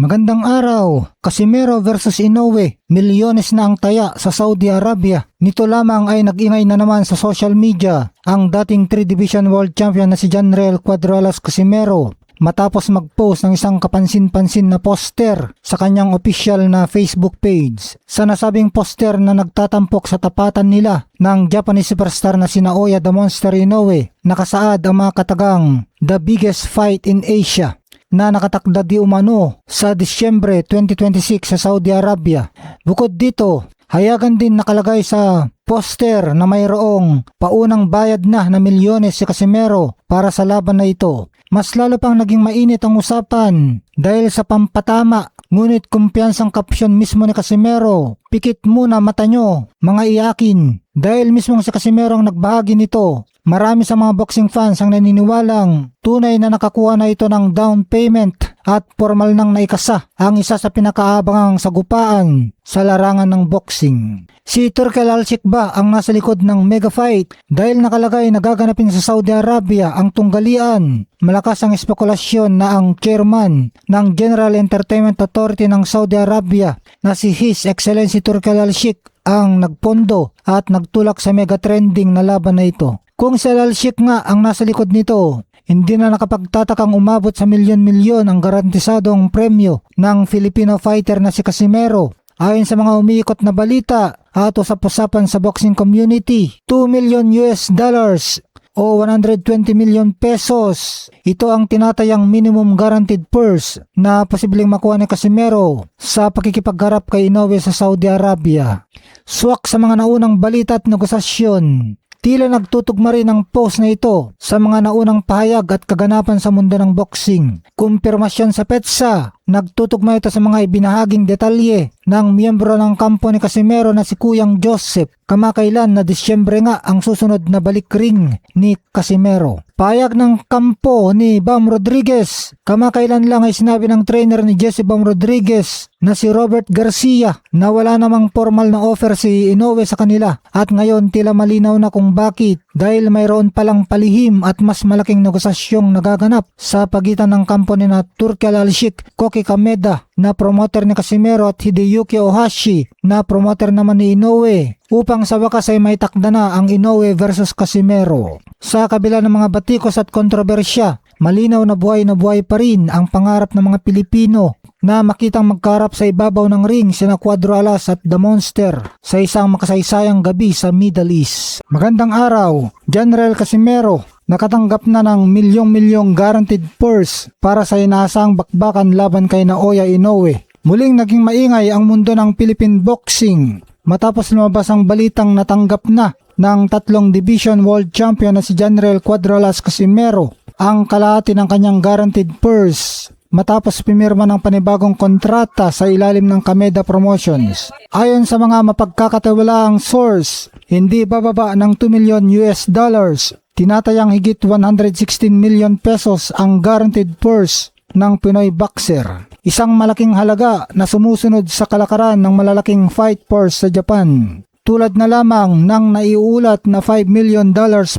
Magandang araw, Casimero versus Inoue, milyones na ang taya sa Saudi Arabia. Nito lamang ay nag-ingay na naman sa social media ang dating 3-division world champion na si Janriel Cuadralas Casimero matapos mag-post ng isang kapansin-pansin na poster sa kanyang official na Facebook page. Sa nasabing poster na nagtatampok sa tapatan nila ng Japanese superstar na si Naoya the Monster Inoue, nakasaad ang mga katagang "The biggest fight in Asia" na nakatakda di umano sa Disyembre 2026 sa Saudi Arabia. Bukod dito, hayagan din nakalagay sa poster na mayroong paunang bayad na milyones si Casimero para sa laban na ito. Mas lalo pang naging mainit ang usapan dahil sa pampatama, ngunit kumpiyansang kapsyon mismo ni Casimero, "Pikit muna mata nyo, mga iyakin." Dahil mismo si Casimero ang nagbahagi nito, marami sa mga boxing fans ang naniniwalang tunay na nakakuha na ito ng down payment at formal nang naikasa ang isa sa pinakaabangang sagupaan sa larangan ng boxing. Si Turkel Alshik ba ang nasa likod ng mega fight dahil nakalagay na gaganapin sa Saudi Arabia ang tunggalian? Malakas ang espekulasyon na ang chairman ng General Entertainment Authority ng Saudi Arabia na si His Excellency Turkel Alshik ang nagpondo at nagtulak sa mega trending na laban na ito. Kung si Alshik nga ang nasa likod nito, hindi na nakapagtatakang umabot sa milyon-milyon ang garantisadong premyo ng Filipino fighter na si Casimero. Ayon sa mga umiikot na balita at usap-usapan sa boxing community, $2 million o 120 million pesos. Ito ang tinatayang minimum guaranteed purse na posibleng makuha ni Casimero sa pakikipagharap kay Inoue sa Saudi Arabia. Swak sa mga naunang balita at negosasyon, tila nagtutugma rin ang post na ito sa mga naunang pahayag at kaganapan sa mundo ng boxing. Kumpirmasyon sa petsa, nagtutugma ito sa mga ibinahaging detalye ng miyembro ng kampo ni Casimero na si Kuyang Joseph. Kamakailan na Disyembre nga ang susunod na balik ring ni Casimero. Payag ng kampo ni Bam Rodriguez. Kamakailan lang ay sinabi ng trainer ni Jesse Bam Rodriguez na si Robert Garcia na wala namang formal na offer si Inoue sa kanila, at ngayon tila malinaw na kung bakit, dahil mayroon palang palihim at mas malaking negosasyong nagaganap sa pagitan ng kampo ni na Turkel Alshik, Koki Kameda na promoter ni Casimero at Hideyuki Ohashi na promoter naman ni Inoue, upang sa wakas ay may takda na ang Inoue versus Casimero. Sa kabila ng mga batikos at kontrobersya, malinaw na buhay pa rin ang pangarap ng mga Pilipino na makitang magkarap sa ibabaw ng ring sina Cuadralas at The Monster sa isang makasaysayang gabi sa Middle East. Magandang araw, Janriel Casimero. Nakatanggap na ng milyong-milyong guaranteed purse para sa inaasang bakbakan laban kay Naoya Inoue. Muling naging maingay ang mundo ng Philippine boxing matapos lumabas ang balitang natanggap na ng 3 division world champion na si Janriel Cuadralas Casimero ang kalahati ng kanyang guaranteed purse matapos pumirma ng panibagong kontrata sa ilalim ng Kameda Promotions. Ayon sa mga mapagkakatiwalaang source, hindi bababa ng $2 million. Tinatayang higit 116 million pesos ang guaranteed purse ng Pinoy boxer. Isang malaking halaga na sumusunod sa kalakaran ng malalaking fight purse sa Japan. Tulad na lamang ng naiulat na $5 million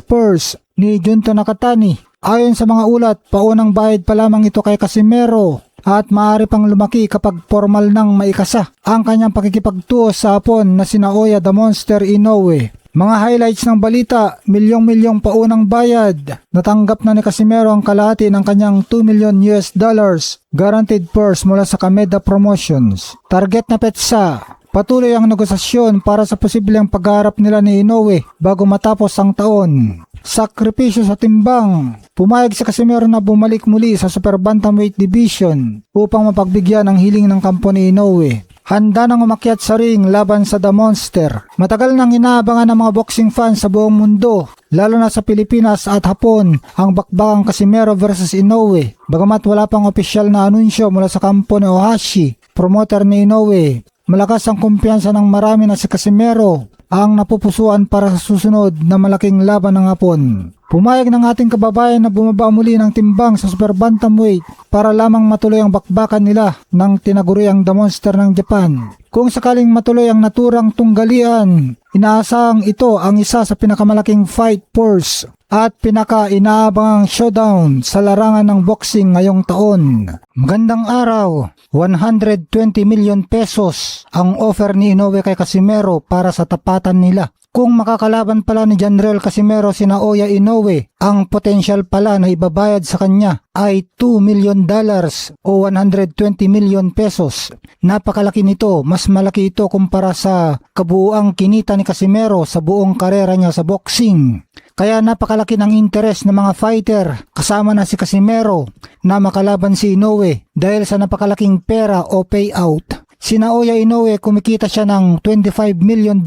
purse ni Junto Nakatani. Ayon sa mga ulat, paunang bayad pa lamang ito kay Casimero at maaari pang lumaki kapag formal nang maikasa ang kanyang pakikipagtuos sa hapon na si Naoya the Monster Inoue. Mga highlights ng balita, milyong-milyong paunang bayad. Natanggap na ni Casimero ang kalahati ng kanyang $2 million guaranteed purse mula sa Kameda Promotions. Target na petsa. Patuloy ang negosasyon para sa posibleng pagharap nila ni Inoue bago matapos ang taon. Sakripisyo sa timbang. Pumayag si Casimero na bumalik muli sa Super Bantamweight Division upang mapagbigyan ang hiling ng kampo ni Inoue. Handa nang umakyat sa ring laban sa The Monster. Matagal nang inaabangan ng mga boxing fans sa buong mundo, lalo na sa Pilipinas at Hapon, ang bakbakang Casimero versus Inoue. Bagamat wala pang opisyal na anunsyo mula sa kampo ni Ohashi, promoter ni Inoue, malakas ang kumpiyansa ng marami na si Casimero ang napupusuan para sa susunod na malaking laban ng Hapon. Pumayag ng ating kababayan na bumaba muli ng timbang sa Super Bantamweight para lamang matuloy ang bakbakan nila ng tinaguriang The Monster ng Japan. Kung sakaling matuloy ang naturang tunggalian, inaasahang ito ang isa sa pinakamalaking fight purse at pinaka-inaabangang showdown sa larangan ng boxing ngayong taon. Magandang araw, 120 million pesos ang offer ni Inoue kay Casimero para sa tapatan nila. Kung makakalaban pala ni Janriel Casimero si Naoya Inoue, ang potential pala na ibabayad sa kanya ay $2 million o 120 million pesos. Napakalaki nito, mas malaki ito kumpara sa kabuuang kinita ni Casimero sa buong karera niya sa boxing. Kaya napakalaki ng interes ng mga fighter kasama na si Casimero na makalaban si Inoue dahil sa napakalaking pera o payout. Si Naoya Inoue kumikita siya ng $25 million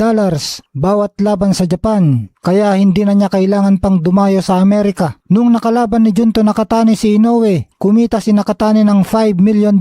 bawat laban sa Japan, kaya hindi na niya kailangan pang dumayo sa Amerika. Nung nakalaban ni Junto Nakatani si Inoue, kumita si Nakatani ng $5 million.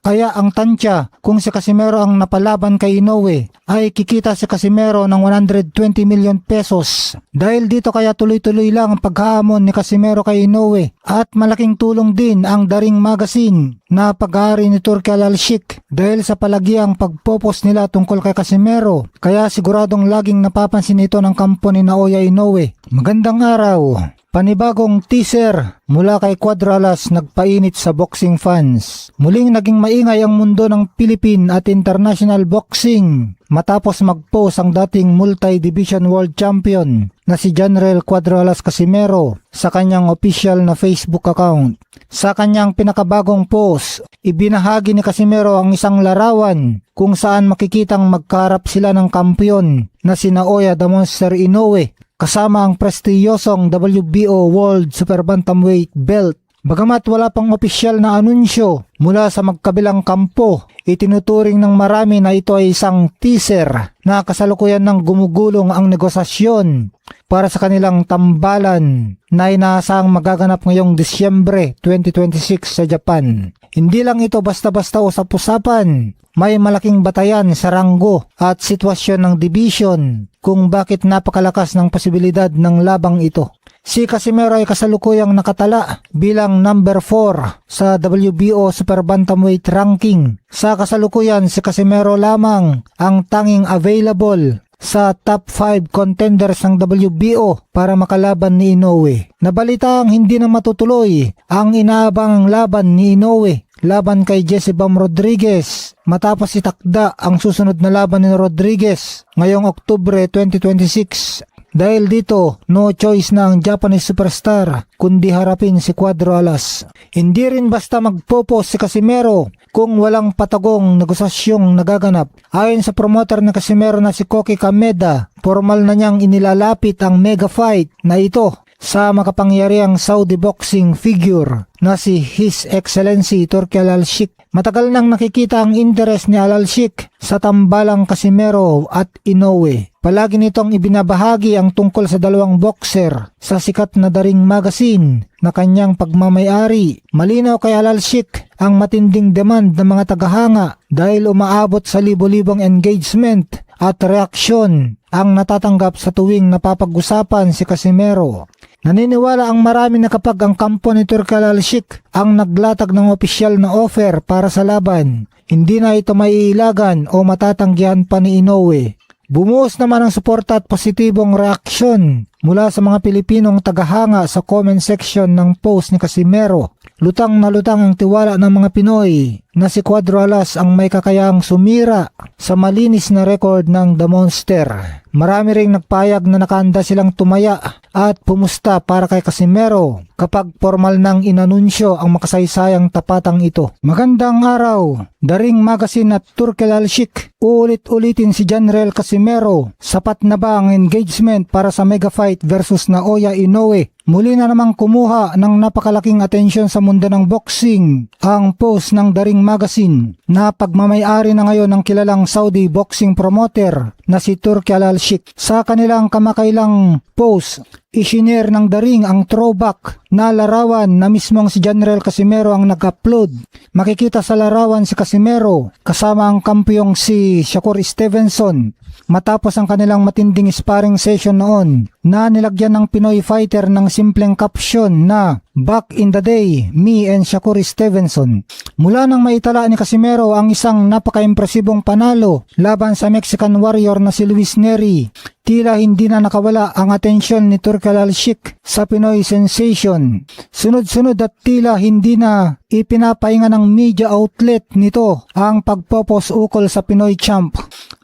Kaya ang tansya, kung si Casimero ang napalaban kay Inoue, ay kikita si Casimero ng 120 million pesos. Dahil dito kaya tuloy-tuloy lang ang paghahamon ni Casimero kay Inoue. At malaking tulong din ang Daring Magazine na pag-aari ni Turki Al-Sheikh dahil sa palagiang pagpopos nila tungkol kay Casimero. Kaya siguradong laging napapansin ito ng kampo ni Naoya Inoue. Magandang araw! Panibagong teaser mula kay Cuadro Alas nagpainit sa boxing fans. Muling naging maingay ang mundo ng Philippine at international boxing matapos mag-post ang dating multi-division world champion na si Janriel Cuadro Alas Casimero sa kanyang official na Facebook account. Sa kanyang pinakabagong post, ibinahagi ni Casimero ang isang larawan kung saan makikitang magkaharap sila ng kampiyon na si Naoya the Monster Inoue kasama ang prestiyosong WBO World Super Bantamweight Belt. Bagamat wala pang opisyal na anunsyo mula sa magkabilang kampo, itinuturing ng marami na ito ay isang teaser na kasalukuyan ng gumugulong ang negosasyon para sa kanilang tambalan na inaasahang magaganap ngayong Disyembre 2026 sa Japan. Hindi lang ito basta-basta usap-usapan. May malaking batayan sa ranggo at sitwasyon ng division kung bakit napakalakas ng posibilidad ng labang ito. Si Casimero ay kasalukuyang nakatala bilang number 4 sa WBO Super Bantamweight ranking. Sa kasalukuyan, si Casimero lamang ang tanging available sa top 5 contenders ng WBO para makalaban ni Inoue. Nabalitang hindi na matutuloy ang inaabangang laban ni Inoue laban kay Jesse Bam Rodriguez matapos itakda ang susunod na laban ni Rodriguez ngayong Oktubre 2026. Dahil dito, no choice na ang Japanese superstar kundi harapin si Cuadro Alas. Hindi rin basta magpopos si Casimero kung walang patagong negosasyong nagaganap. Ayon sa promoter na Casimero na si Koki Kameda, formal na niyang inilalapit ang mega fight na ito sa makapangyariang Saudi boxing figure na si His Excellency Turki Al-Sheikh. Matagal nang nakikita ang interes ni Al-Sheikh sa tambalang Casimero at Inoue. Palagi nitong ibinabahagi ang tungkol sa dalawang boxer sa sikat na Daring Magazine na kanyang pagmamayari. Malinaw kay Al-Sheikh ang matinding demand ng mga tagahanga dahil umaabot sa libo-libong engagement at reaksyon ang natatanggap sa tuwing napapag-usapan si Casimero. Naniniwala ang marami na kapag ang kampo ni Turki Al-Sheikh ang naglatag ng opisyal na offer para sa laban, hindi na ito maiilagan o matatanggihan pa ni Inoue. Bumuhos naman ang suporta at positibong reaksyon mula sa mga Pilipinong tagahanga sa comment section ng post ni Casimero. Lutang na lutang ang tiwala ng mga Pinoy na si Cuadro Alas ang may kakayahang sumira sa malinis na record ng The Monster. Marami ring nagpayag na nakaanda silang tumaya at pumusta para kay Casimero kapag formal nang inanunsyo ang makasaysayang tapatang ito. Magandang araw, Daring Magazine at Turki Al-Sheikh. Uulit-ulitin si Janriel Casimero. Sapat na ba ang engagement para sa mega fight versus Naoya Inoue? Muli na namang kumuha ng napakalaking atensyon sa mundo ng boxing ang post ng Daring Magazine na pagmamayari na ngayon ng kilalang Saudi boxing promoter na si Turki Al-Sheikh. Sa kanilang kamakailang post, isinare ng Daring ang throwback na larawan na mismong si Janriel Casimero ang nag-upload. Makikita sa larawan si Casimero kasama ang kampyong si Shakur Stevenson matapos ang kanilang matinding sparring session noon na nilagyan ng Pinoy fighter ng simpleng caption na "Back in the day, me and Shakur Stevenson." Mula nang maitala ni Casimero ang isang napaka-impresibong panalo laban sa Mexican warrior na si Luis Nery, tila hindi na nakawala ang atensyon ni Turki Al-Sheikh sa Pinoy sensation. Sunod-sunod at tila hindi na ipinapahinga ng media outlet nito ang pagpopos ukol sa Pinoy champ.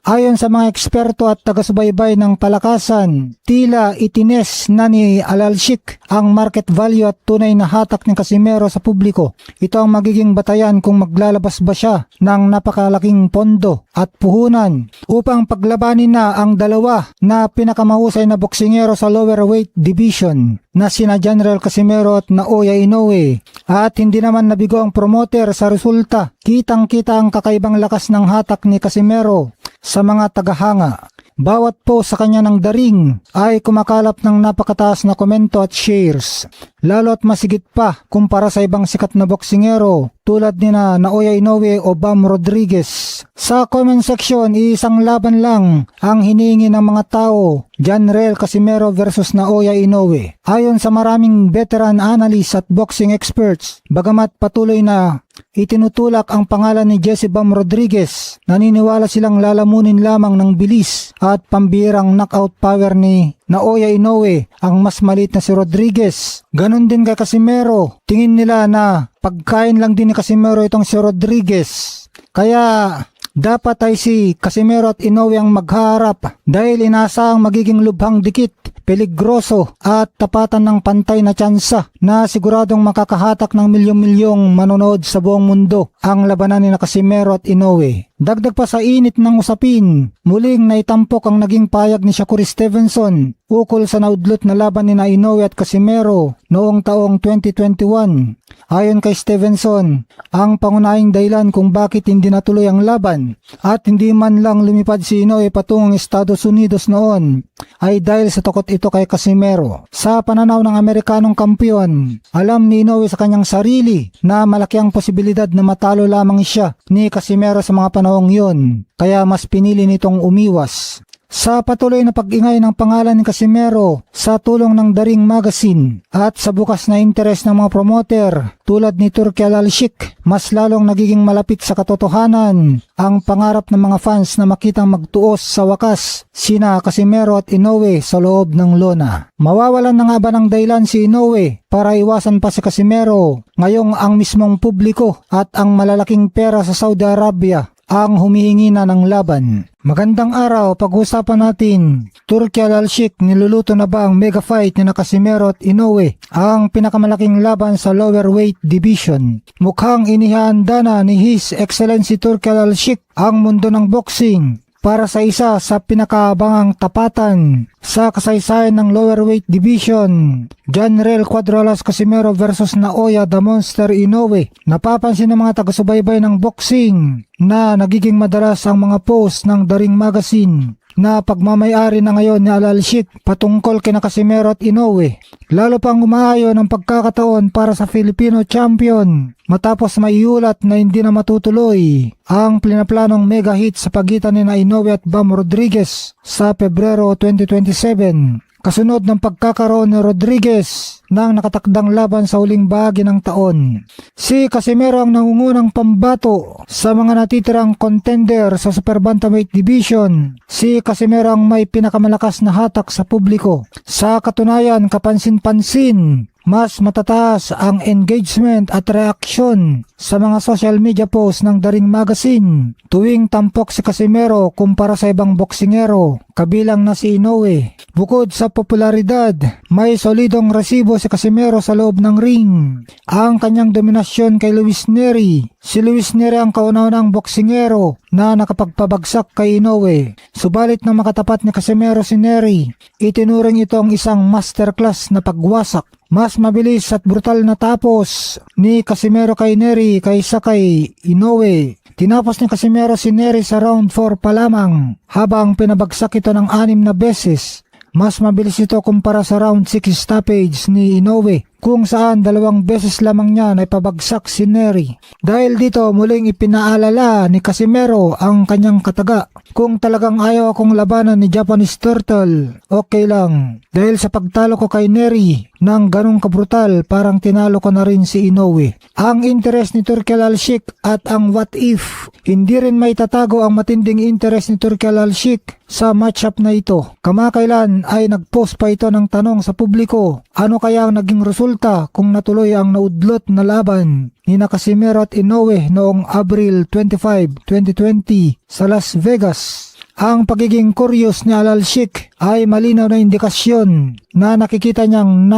Ayon sa mga eksperto at taga-subaybay ng palakasan, tila itines na ni Al-Sheikh ang market value at tunay na hatak ni Casimero sa publiko. Ito ang magiging batayan kung maglalabas ba siya ng napakalaking pondo at puhunan upang paglabanin na ang dalawa na pinakamahusay na boksingero sa lower weight division na sina General Casimero at Naoya Inoue. At hindi naman nabigo ang promoter sa resulta. Kitang-kita ang kakaibang lakas ng hatak ni Casimero sa mga tagahanga. Bawat post sa kanya ng daring ay kumakalap ng napakataas na komento at shares. Lalo at masigit pa kumpara sa ibang sikat na boksingero tulad ni Naoya Inoue o Bam Rodriguez. Sa comment section, isang laban lang ang hinihingi ng mga tao, General Casimero versus Naoya Inoue. Ayon sa maraming veteran analysts at boxing experts, bagamat patuloy na itinutulak ang pangalan ni Jesse Bam Rodriguez, naniniwala silang lalamunin lamang ng bilis at pambihirang knockout power ni Naoya Inoue ang mas maliit na si Rodriguez. Ganon din kay Casimero. Tingin nila na pagkain lang din ni Casimero itong si Rodriguez. Kaya dapat ay si Casimero at Inoue ang magharap dahil inaasahang magiging lubhang dikit, peligroso at tapatan ng pantay na tsansa na siguradong makakahatak ng milyong-milyong manonood sa buong mundo ang labanan ni Casimero at Inoue. Dagdag pa sa init ng usapin, muling naitampok ang naging payag ni Shakur Stevenson ukol sa naudlot na laban ni Inoue at Casimero noong taong 2021. Ayon kay Stevenson, ang pangunahing dahilan kung bakit hindi natuloy ang laban at hindi man lang lumipad si Inoue patungong Estados Unidos noon ay dahil sa takot ito kay Casimero. Sa pananaw ng Amerikanong kampiyon, alam ni Inoue sa kanyang sarili na malaki ang posibilidad na matalo lamang siya ni Casimero sa mga panahong yun, kaya mas pinili nitong umiwas. Sa patuloy na pag-ingay ng pangalan ni Casimero sa tulong ng Daring Magazine at sa bukas na interes ng mga promoter tulad ni Turki Al-Sheikh, mas lalong nagiging malapit sa katotohanan ang pangarap ng mga fans na makitang magtuos sa wakas sina Casimero at Inoue sa loob ng lona. Mawawalan na nga ba ng dahilan si Inoue para iwasan pa si Casimero ngayong ang mismong publiko at ang malalaking pera sa Saudi Arabia ang humihingi na ng laban? Magandang araw, pag-usapan natin, Turki Al-Sheikh, niluluto na ba ang mega fight ni Casimero at Inoue, ang pinakamalaking laban sa lower weight division? Mukhang inihahanda na ni His Excellency Turki Al-Sheikh ang mundo ng boxing para sa isa sa pinakaabangang tapatan sa kasaysayan ng lower weight division, General Cuadralas Casimero versus Naoya the Monster Inoue. Napapansin ng mga taga-subaybay ng boxing na nagiging madalas ang mga post ng Daring Magazine na pagmamayari na ngayon ni Al-Sheikh patungkol kina Casimero at Inoue. Lalo pang umaayon ang pagkakataon para sa Filipino champion matapos maiulat na hindi na matutuloy ang pinaplanong mega hit sa pagitan ni Inoue at Bam Rodriguez sa Pebrero 2027. Kasunod ng pagkakaroon ni Rodriguez ng nakatakdang laban sa huling bahagi ng taon. Si Casimero ang nangungunang pambato sa mga natitirang contender sa Super Bantamweight Division. Si Casimero ang may pinakamalakas na hatak sa publiko. Sa katunayan, kapansin-pansin, mas matataas ang engagement at reaksyon sa mga social media posts ng Daring Magazine tuwing tampok si Casimero kumpara sa ibang boksingero, kabilang na si Inoue. Bukod sa popularidad, may solidong resibo si Casimero sa loob ng ring. Ang kanyang dominasyon kay Luis Nery. Si Luis Nery ang kauna-unang boksingero na nakapagpabagsak kay Inoue. Subalit na makatapat ni Casimero si Nery, itinuring ito ang isang masterclass na pagwasak. Mas mabilis at brutal na tapos ni Casimero kay Nery kaysa kay Inoue. Tinapos ni Casimero si Nery sa round 4 pa lamang habang pinabagsak ito ng 6 na beses. Mas mabilis ito kumpara sa round 6 stoppage ni Inoue kung saan 2 beses lamang niya na ipabagsak si Nery. Dahil dito muling ipinaalala ni Casimero ang kanyang kataga. Kung talagang ayaw akong labanan ni Japanese Turtle, okay lang. Dahil sa pagtalo ko kay Nery ng ganong kabrutal, parang tinalo ko na rin si Inoue. Ang interes ni Turkel Al-Sheikh at ang what if, hindi rin may tatago ang matinding interes ni Turkel Al-Sheikh sa matchup na ito. Kamakailan ay nagpost pa ito ng tanong sa publiko, ano kaya ang naging resulta kung natuloy ang naudlot na laban ni Casimero at Inoue noong Abril 25, 2020 sa Las Vegas. Ang pagiging curious ni Al-Sheikh ay malinaw na indikasyon na nakikita niyang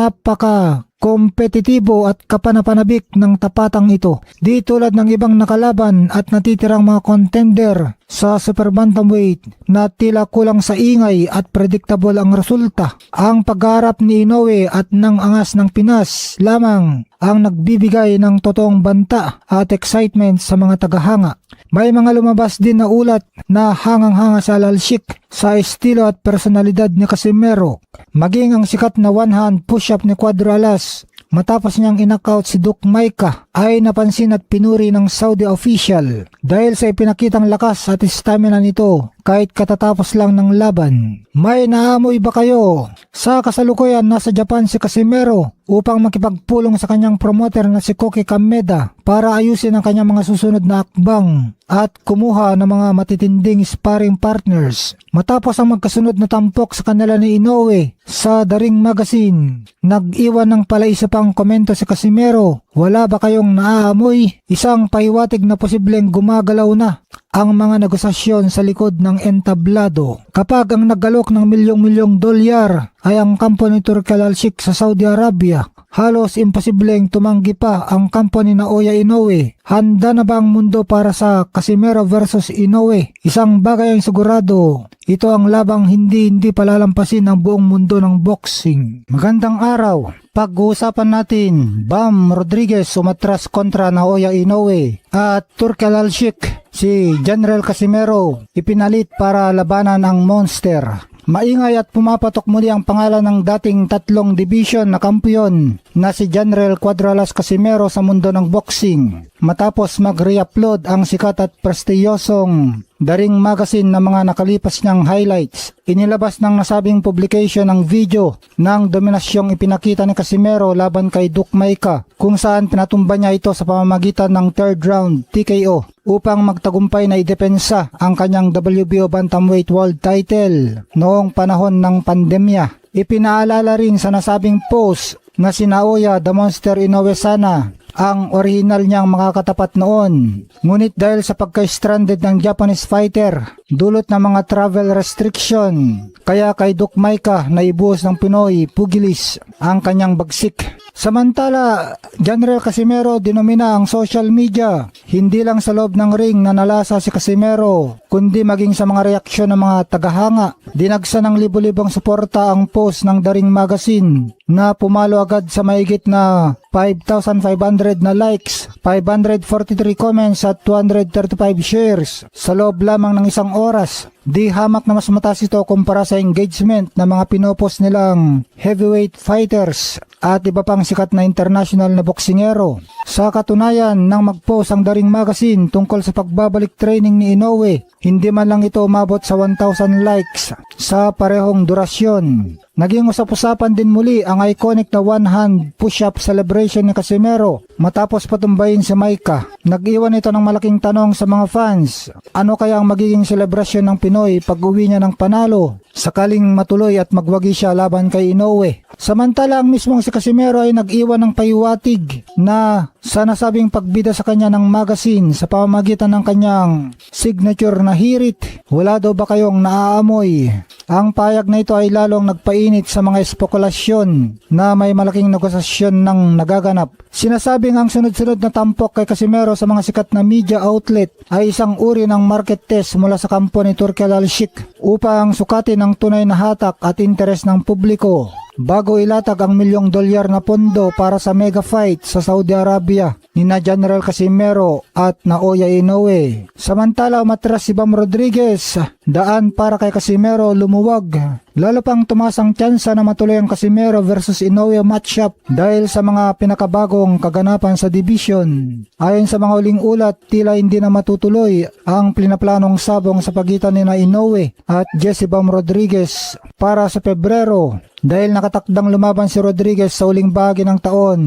kompetitibo at kapanapanabik ng tapatang ito. Di tulad ng ibang nakalaban at natitirang mga contender sa super bantamweight na tila kulang sa ingay at predictable ang resulta. Ang pagharap ni Inoue at ng angas ng Pinas lamang ang nagbibigay ng totoong banta at excitement sa mga tagahanga. May mga lumabas din na ulat na hangang-hanga sa Al-Sheikh sa estilo at personalidad ni Casimero, maging ang sikat na one-hand push-up ni Cuadro Alas matapos niyang inakaut si Duke Maika ay napansin at pinuri ng Saudi official dahil sa ipinakitang lakas at stamina nito kahit katatapos lang ng laban. May naamoy ba kayo? Sa kasalukuyan nasa Japan si Casimero upang makipagpulong sa kanyang promoter na si Koki Kameda para ayusin ang kanyang mga susunod na akbang at kumuha ng mga matitinding sparring partners. Matapos ang magkasunod na tampok sa kanila ni Inoue sa The Ring Magazine, nag-iwan ng palaisa pang komento si Casimero. Wala ba kayong naaamoy? Isang pahiwatig na posibleng gumagalaw na ang mga negosasyon sa likod ng entablado. Kapag ang nag-alok ng milyong-milyong dolyar ay ang kampo ni Turkel Al-Sheikh sa Saudi Arabia, halos imposibleng tumanggi pa ang kampo ni Naoya Inoue. Handa na ba ang mundo para sa Casimero versus Inoue? Isang bagay ang sigurado, ito ang labang hindi palalampasin ng buong mundo ng boxing. Magandang araw. Pag-uusapan natin, Bam Rodriguez umatras kontra Naoya Inoue at Turkel Al-Sheikh. Si General Casimero ipinalit para labanan ang Monster. Maingay at pumapatok muli ang pangalan ng dating 3 division na kampiyon na si General Cuadro Alas Casimero sa mundo ng boxing. Matapos mag-re-upload ang sikat at prestiyosong The Ring Magazine na mga nakalipas niyang highlights, inilabas ng nasabing publication ang video ng dominasyong ipinakita ni Casimero laban kay Duke Maika, kung saan pinatumba niya ito sa pamamagitan ng 3rd round TKO upang magtagumpay na idepensa ang kanyang WBO Bantamweight World Title noong panahon ng pandemya. Ipinaalala rin sa nasabing post na si Naoya The Monster Inoue sana ang original niyang makakatapat noon. Ngunit dahil sa pagka-stranded ng Japanese fighter, dulot ng mga travel restriction, kaya kay Duke Maika na ibuhos ng Pinoy pugilis ang kanyang bagsik. Samantala, General Casimero dinomina ang social media, hindi lang sa loob ng ring na nalasa si Casimero, kundi maging sa mga reaksyon ng mga tagahanga. Dinagsa ng libo-libong suporta ang post ng The Ring Magazine na pumalo agad sa mahigit na 5,500 na likes, 543 comments at 235 shares sa loob lamang ng isang oras. Di hamak na mas mataas ito kumpara sa engagement ng mga pinopost nilang heavyweight fighters at iba pang sikat na international na boksingero. Sa katunayan, nang mag-post ang The Ring Magazine tungkol sa pagbabalik training ni Inoue, hindi man lang ito umabot sa 1,000 likes sa parehong durasyon. Naging usap-usapan din muli ang iconic na one-hand push-up celebration ni Casimero matapos patumbayin si Maika. Nag-iwan ito ng malaking tanong sa mga fans. Ano kaya ang magiging selebrasyon ng Pinoy pag uwi niya ng panalo, sakaling matuloy at magwagi siya laban kay Inoue? Samantala, ang mismong si Casimero ay nag-iwan ng pahiwatig na sa nasabing pagbida sa kanya ng magazine sa pamamagitan ng kanyang signature na hirit. Wala daw ba kayong naaamoy? Ang payag na ito ay lalong nagpainit sa mga espekulasyon na may malaking negosasyon ng nagaganap. Sinasabing ang sunod-sunod na tampok kay Casimero sa mga sikat na media outlet ay isang uri ng market test mula sa kampo ni Turkel Al-Sheikh upang sukatin ang tunay na hatak at interes ng publiko bago ilatag ang $1,000,000 na pondo para sa mega fight sa Saudi Arabia ni na General Casimero at Naoya Inoue. Samantala, umatras si Bam Rodriguez daan para kay Casimero lumuwag. Lalo pang tumaas ang tsansa na matuloy ang Casimero versus Inoue matchup dahil sa mga pinakabagong kaganapan sa division. Ayon sa mga uling ulat, tila hindi na matutuloy ang pinaplanong sabong sa pagitan ni Inoue at Jesse Bam Rodriguez para sa Pebrero dahil nakatakdang lumaban si Rodriguez sa uling bahagi ng taon,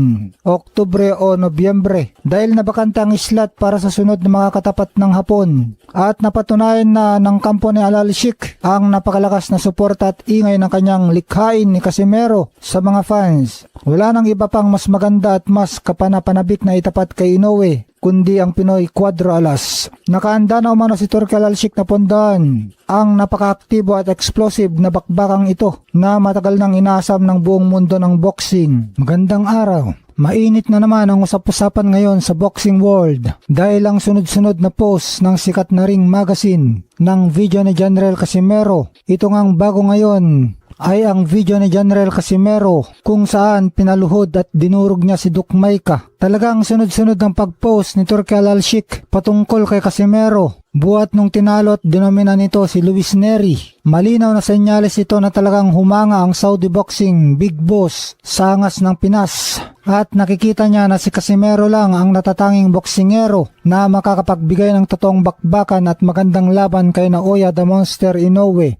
Oktubre o Nobyembre, dahil nabakante ang slot para sa sunod na mga katapat ng Hapon. At napatunayan na ng kampo ni Alalshik ang napakalakas na suporta at ingay ng kanyang likhain ni Casimero sa mga fans. Wala nang iba pang mas maganda at mas kapanapanabik na itapat kay Inoue kundi ang Pinoy Quadro Alas. Nakaanda na umano si Turki Alalshik na pondahan ang napakaaktibo at explosive na bakbakang ito na matagal nang inaasam ng buong mundo ng boxing. Magandang araw. Mainit na naman ang usap-usapan ngayon sa boxing world dahil ang sunod-sunod na post ng sikat na ring magazine ng video ni General Casimero. Ito ngang bago ngayon ay ang video ni General Casimero kung saan pinaluhod at dinurog niya si Duke Maika. Talagang sunod-sunod ang pag-post ni Turki Alalshik patungkol kay Casimero. Buhat nung tinalo at dinomina nito si Luis Neri. Malinaw na senyales ito na talagang humanga ang Saudi Boxing Big Boss sa angas ng Pinas. At nakikita niya na si Casimero lang ang natatanging boksingero na makakapagbigay ng totoong bakbakan at magandang laban kay Naoya the Monster Inoue.